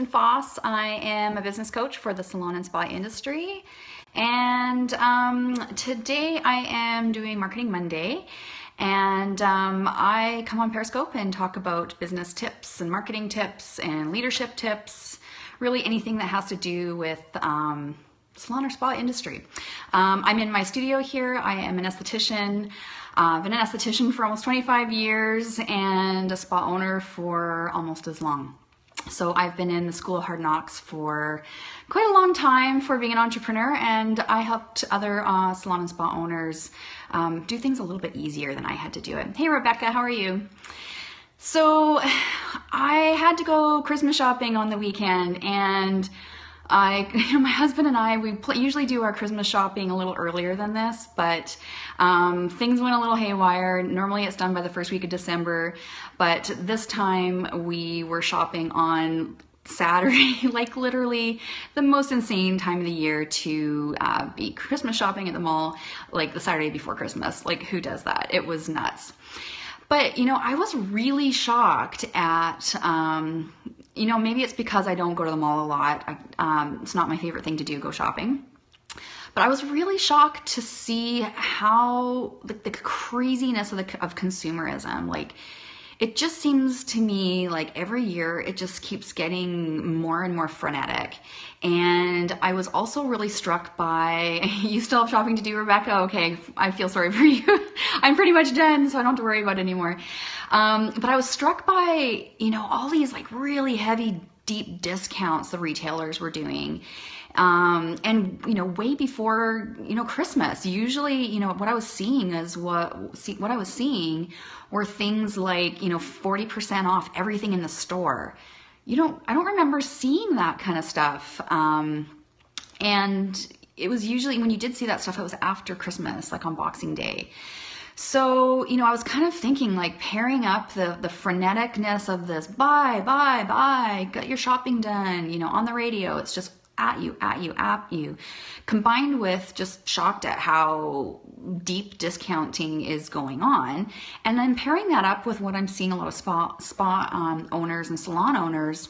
Foss. I am a business coach for the salon and spa industry. And today I am doing Marketing Monday. And I come on Periscope and talk about business tips and marketing tips and leadership tips, really anything that has to do with salon or spa industry. I'm in my studio here. I am an esthetician. I've been an esthetician for almost 25 years and a spa owner for almost as long. So I've been in the School of Hard Knocks for quite a long time for being an entrepreneur, and I helped other salon and spa owners do things a little bit easier than I had to do it. Hey Rebecca, how are you? So I had to go Christmas shopping on the weekend, and my husband and I, we usually do our Christmas shopping a little earlier than this, but things went a little haywire. Normally it's done by the first week of December, but this time we were shopping on Saturday, like literally the most insane time of the year to be Christmas shopping at the mall, like the Saturday before Christmas. Like, who does that? It was nuts. But, I was really shocked at, maybe it's because I don't go to the mall a lot. It's not my favorite thing to do, go shopping. But I was really shocked to see how the craziness of consumerism, like, it just seems to me like every year it just keeps getting more and more frenetic. And I was also really struck by, you still have shopping to do, Rebecca? Okay, I feel sorry for you. I'm pretty much done, so I don't have to worry about it anymore. But I was struck by, all these like really heavy, deep discounts the retailers were doing. And way before, Christmas, usually, what I was seeing is what I was seeing were things like, 40% off everything in the store. I don't remember seeing that kind of stuff. And it was usually, when you did see that stuff, it was after Christmas, like on Boxing Day. So, I was kind of thinking, like, pairing up the freneticness of this, buy, get your shopping done, on the radio, it's just at you, combined with just shocked at how deep discounting is going on. And then pairing that up with what I'm seeing a lot of spa owners and salon owners,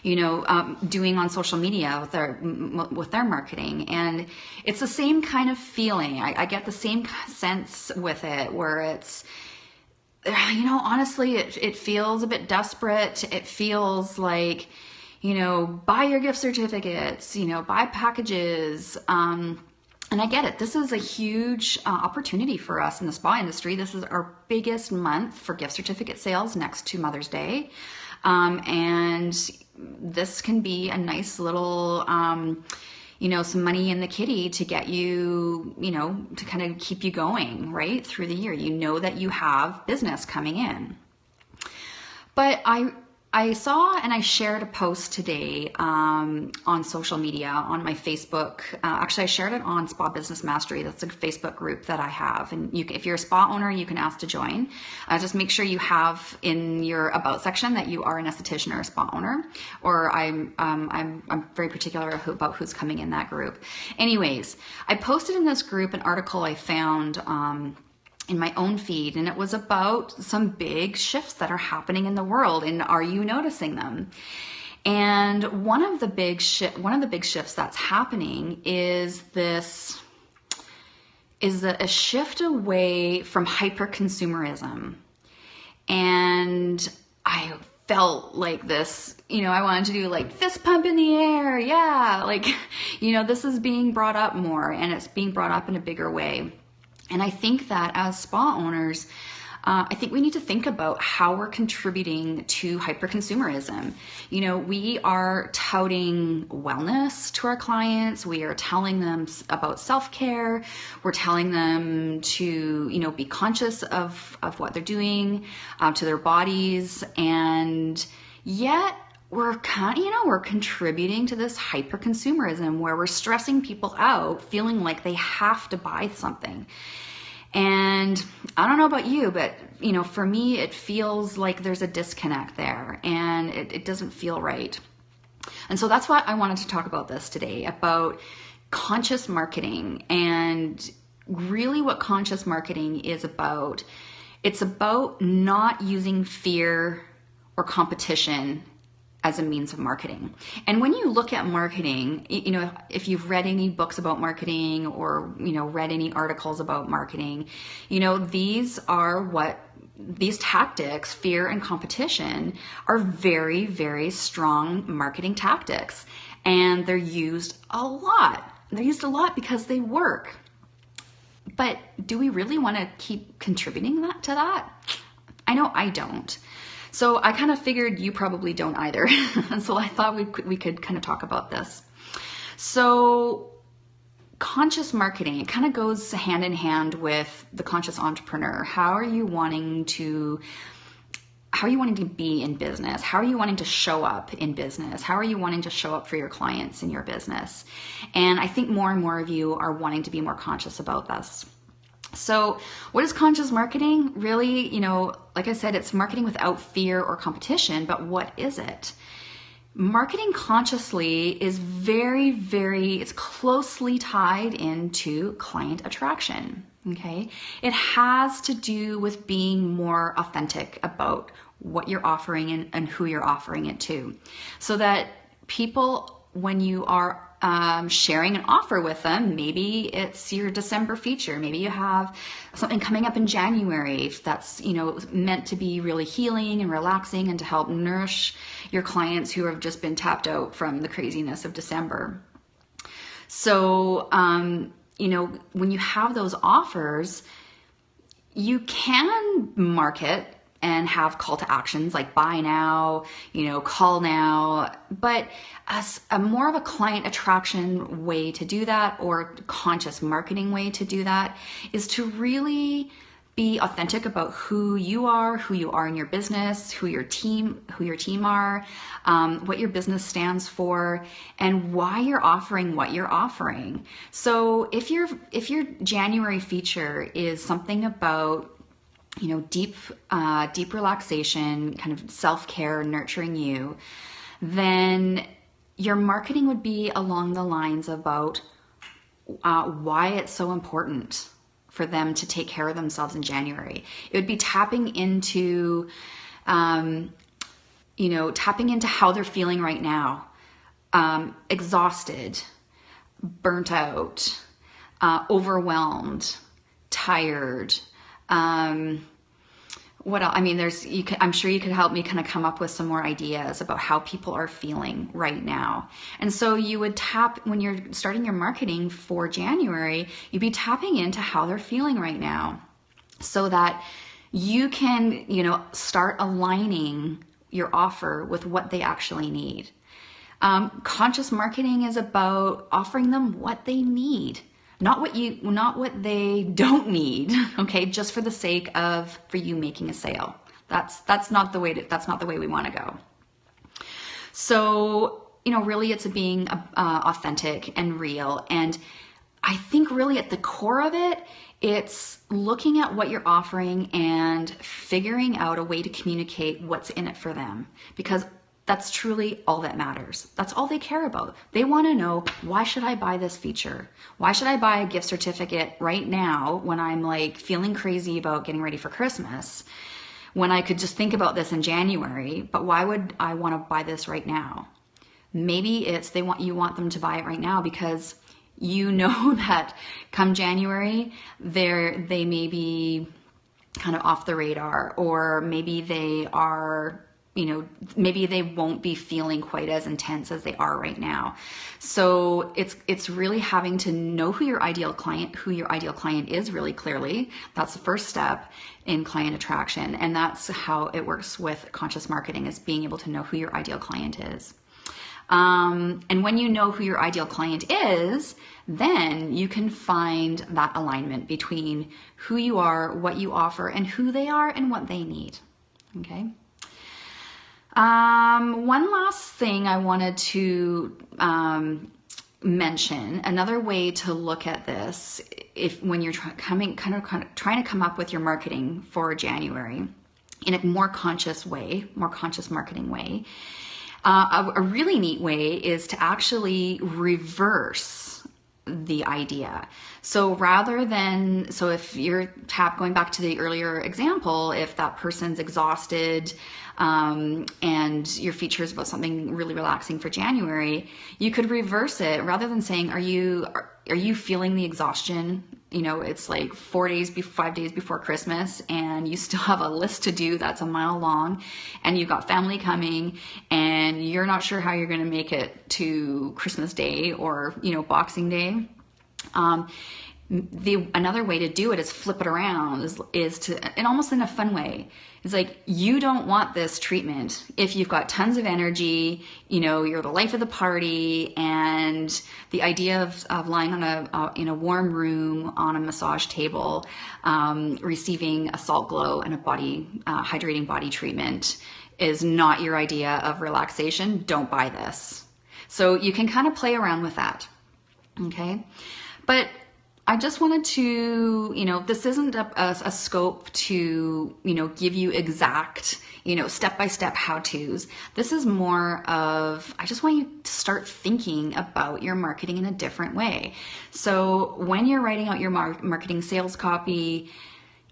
doing on social media with their marketing. And it's the same kind of feeling. I get the same sense with it, where it's, honestly, it feels a bit desperate. It feels like, buy your gift certificates, buy packages. And I get it. This is a huge opportunity for us in the spa industry. This is our biggest month for gift certificate sales next to Mother's Day. And this can be a nice little, some money in the kitty to get you, to kind of keep you going right through the year. That you have business coming in. But I saw and I shared a post today on social media, on my Facebook. Actually, I shared it on Spa Business Mastery. That's a Facebook group that I have. And if you're a spa owner, you can ask to join. Just make sure you have in your About section that you are an esthetician or a spa owner. Or I'm very particular about who's coming in that group. Anyways, I posted in this group an article I found in my own feed, and it was about some big shifts that are happening in the world, and are you noticing them? And one of the big shifts that's happening is a shift away from hyper consumerism. And I felt like this, I wanted to do like fist pump in the air. Yeah, like, this is being brought up more, and it's being brought up in a bigger way. And I think that as spa owners, I think we need to think about how we're contributing to hyperconsumerism. We are touting wellness to our clients. We are telling them about self-care. We're telling them to, be conscious of what they're doing to their bodies. And yet we're we're contributing to this hyperconsumerism where we're stressing people out, feeling like they have to buy something. And I don't know about you, but for me, it feels like there's a disconnect there, and it doesn't feel right. And so that's why I wanted to talk about this today, about conscious marketing, and really what conscious marketing is about. It's about not using fear or competition as a means of marketing. And when you look at marketing, you know, if you've read any books about marketing or, you know, read any articles about marketing, you know, these tactics, fear and competition, are very, very strong marketing tactics. And they're used a lot. They're used a lot because they work. But do we really want to keep contributing to that? I know I don't. So I kind of figured you probably don't either. And so I thought we could kind of talk about this. So conscious marketing, it kind of goes hand in hand with the conscious entrepreneur. How are you wanting to be in business? How are you wanting to show up in business? How are you wanting to show up for your clients in your business? And I think more and more of you are wanting to be more conscious about this. So what is conscious marketing? Really, you know, like I said, it's marketing without fear or competition, but what is it? Marketing consciously is it's closely tied into client attraction, okay? It has to do with being more authentic about what you're offering and who you're offering it to. So that people, when you are sharing an offer with them, maybe it's your December feature, maybe you have something coming up in January that's, you know, meant to be really healing and relaxing and to help nourish your clients who have just been tapped out from the craziness of December. So, you know, when you have those offers, you can market and have call to actions like buy now, you know, call now, but as a more of a client attraction way to do that, or conscious marketing way to do that, is to really be authentic about who you are in your business, who your team are, what your business stands for, and why you're offering what you're offering. So if your January feature is something about, you know, deep relaxation, kind of self-care, nurturing you, then your marketing would be along the lines about why it's so important for them to take care of themselves in January. It would be tapping into how they're feeling right now, exhausted, burnt out, overwhelmed, tired. What else? I mean, I'm sure you could help me kind of come up with some more ideas about how people are feeling right now. And so you would when you're starting your marketing for January, you'd be tapping into how they're feeling right now so that you can, you know, start aligning your offer with what they actually need. Conscious marketing is about offering them what they need. Not what they don't need, okay, just for the sake of for you making a sale. That's not the way we want to go. So, you know, really it's being authentic and real. And I think really at the core of it, it's looking at what you're offering and figuring out a way to communicate what's in it for them, because that's truly all that matters. That's all they care about. They want to know, why should I buy this feature? Why should I buy a gift certificate right now when I'm like feeling crazy about getting ready for Christmas, when I could just think about this in January? But why would I want to buy this right now? Maybe it's you want them to buy it right now because you know that come January, they may be kind of off the radar, or maybe they are, you know, maybe they won't be feeling quite as intense as they are right now. So it's really having to know who your ideal client is really clearly. That's the first step in client attraction. And that's how it works with conscious marketing, is being able to know who your ideal client is. And when you know who your ideal client is, then you can find that alignment between who you are, what you offer, and who they are and what they need. Okay. One last thing I wanted to mention, another way to look at this, when you're trying to come up with your marketing for January in a more conscious marketing way, a really neat way is to actually reverse the idea. So rather than, so if you're going back to the earlier example, if that person's exhausted, and your feature is about something really relaxing for January, you could reverse it. Rather than saying, are you feeling the exhaustion? You know, it's like 5 days before Christmas, and you still have a list to do that's a mile long, and you've got family coming, and you're not sure how you're going to make it to Christmas Day or, you know, Boxing Day. Another way to do it is flip it around, is to, and almost in a fun way. It's like, you don't want this treatment if you've got tons of energy, you know, you're the life of the party, and the idea of lying on in a warm room on a massage table, receiving a salt glow and a hydrating body treatment is not your idea of relaxation. Don't buy this. So you can kind of play around with that. Okay. But I just wanted to, you know, this isn't a scope to, you know, give you exact, you know, step-by-step how-tos. This is more of, I just want you to start thinking about your marketing in a different way. So when you're writing out your marketing sales copy,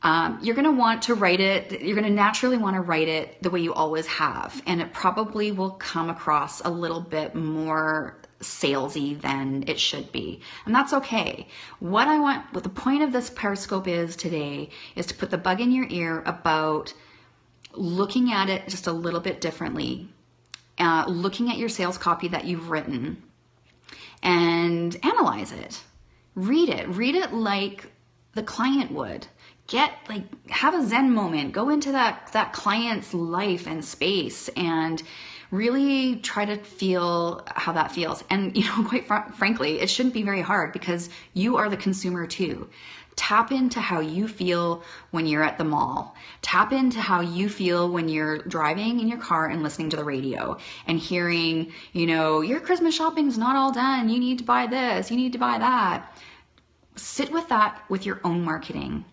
you're going to want to write it, you're going to naturally want to write it the way you always have. And it probably will come across a little bit more salesy than it should be. And that's okay. What the point of this Periscope is today is to put the bug in your ear about looking at it just a little bit differently, looking at your sales copy that you've written and analyze it. Read it like the client would. Have a Zen moment, go into that client's life and space and really try to feel how that feels. And, you know, quite frankly, it shouldn't be very hard because you are the consumer too. Tap into how you feel when you're at the mall. Tap into how you feel when you're driving in your car and listening to the radio and hearing, you know, your Christmas shopping's not all done. You need to buy this. You need to buy that. Sit with that with your own marketing.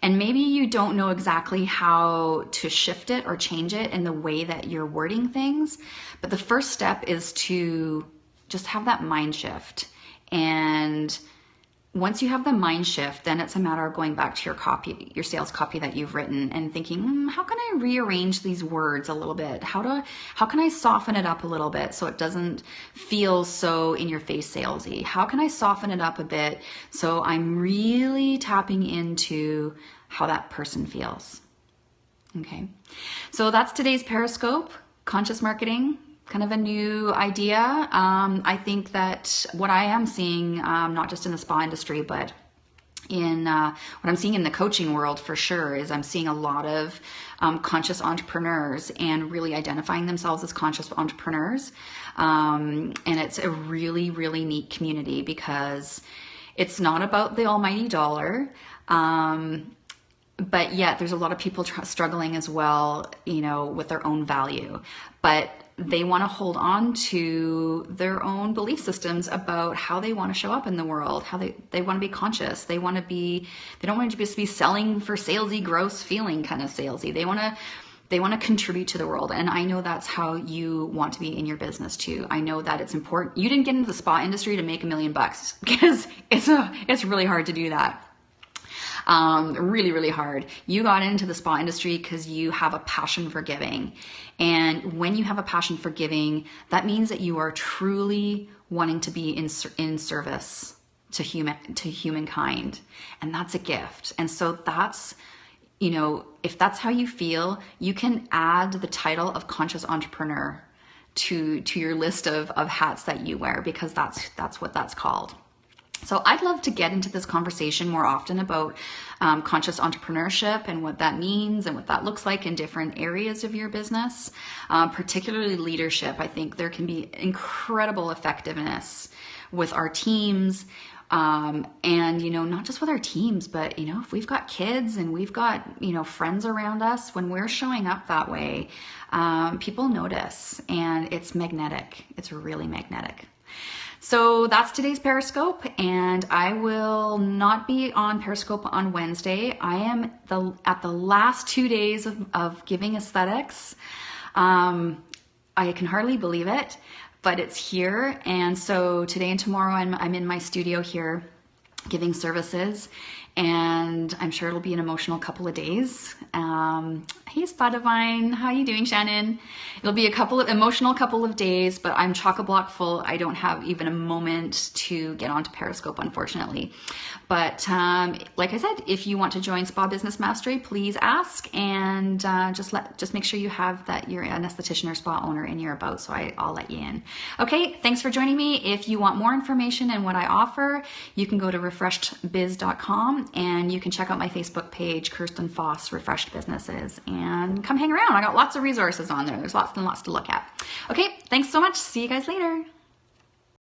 And maybe you don't know exactly how to shift it or change it in the way that you're wording things. But the first step is to just have that mind shift. And once you have the mind shift, then it's a matter of going back to your copy, your sales copy that you've written and thinking, how can I rearrange these words a little bit? How can I soften it up a little bit so it doesn't feel so in your face salesy? How can I soften it up a bit so I'm really tapping into how that person feels? Okay. So that's today's Periscope, conscious marketing. Kind of a new idea. I think that what I am seeing, not just in the spa industry, but in what I'm seeing in the coaching world for sure, is I'm seeing a lot of conscious entrepreneurs and really identifying themselves as conscious entrepreneurs. And it's a really, really neat community because it's not about the almighty dollar. But yet there's a lot of people struggling as well, you know, with their own value. But they want to hold on to their own belief systems about how they want to show up in the world, how they want to be conscious. They don't want to just be selling for salesy, gross feeling kind of salesy. They want to contribute to the world. And I know that's how you want to be in your business too. I know that it's important. You didn't get into the spa industry to make $1 million because it's really hard to do that. Really, really hard. You got into the spa industry because you have a passion for giving. And when you have a passion for giving, that means that you are truly wanting to be in service to humankind. And that's a gift. And so that's, you know, if that's how you feel, you can add the title of conscious entrepreneur to your list of hats that you wear, because that's what that's called. So I'd love to get into this conversation more often about conscious entrepreneurship and what that means and what that looks like in different areas of your business, particularly leadership. I think there can be incredible effectiveness with our teams, and, you know, not just with our teams, but, you know, if we've got kids and we've got, you know, friends around us, when we're showing up that way, people notice, and it's magnetic. It's really magnetic. So that's today's Periscope, and I will not be on Periscope on Wednesday. I am at the last 2 days of Giving Aesthetics. I can hardly believe it, but it's here. And so today and tomorrow I'm in my studio here giving services, and I'm sure it'll be an emotional couple of days. Hey Spa Divine, how you doing, Shannon? It'll be emotional couple of days, but I'm chock-a-block full. I don't have even a moment to get onto Periscope, unfortunately. But like I said, if you want to join Spa Business Mastery, please ask, and just make sure you have that you're an esthetician or spa owner in your about, so I'll let you in. Okay, thanks for joining me. If you want more information and what I offer, you can go to refreshedbiz.com, and you can check out my Facebook page, Kirsten Foss Refreshed Businesses, and come hang around. I got lots of resources on there. There's lots and lots to look at. Okay, thanks so much. See you guys later.